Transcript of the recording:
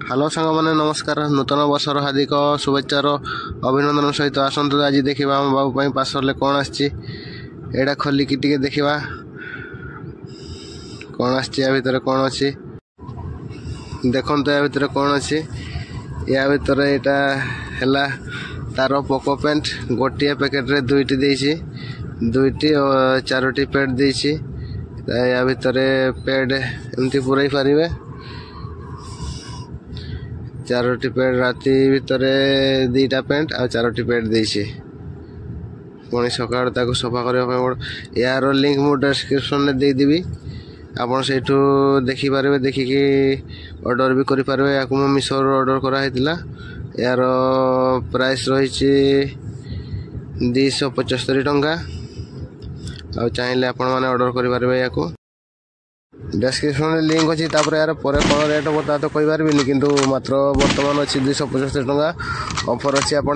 hello सांग मैंने नमस्कार नूतन वर्षर हार्दिक शुभेच्छार अभिनंदन सहित आसतु आज देखा आम बाबू पार्सल कौन आड़ा खोलिकी देखा कौन आर कौन अच्छी देखो या भितर कौन अच्छी या भितर यहाँ तार पोको पेंट गोटे पैकेट रे दुईटी और 4टी पेड देसी या भितर पेड एमती पुरई पारे 4टी पेड राति भितर 2टा पेंट आ 4टी पेड देसी पुणी सकाळ ताको सफा करने यार लिंक मु डिस्क्रिप्शन में देदेवी आपड़ से देखिपारे देखिकी ऑर्डर भी करें या मिशो ऑर्डर कराइला यार प्राइस रही 275 टंका आ चाहिए आपण मैंने ऑर्डर करें या डिस्क्रिप्शन में लिंक अच्छी यार पर कौन रेट बता तो कहींपारे कि मात्र बर्तमान अच्छी 275 टंका ऑफर अच्छी आप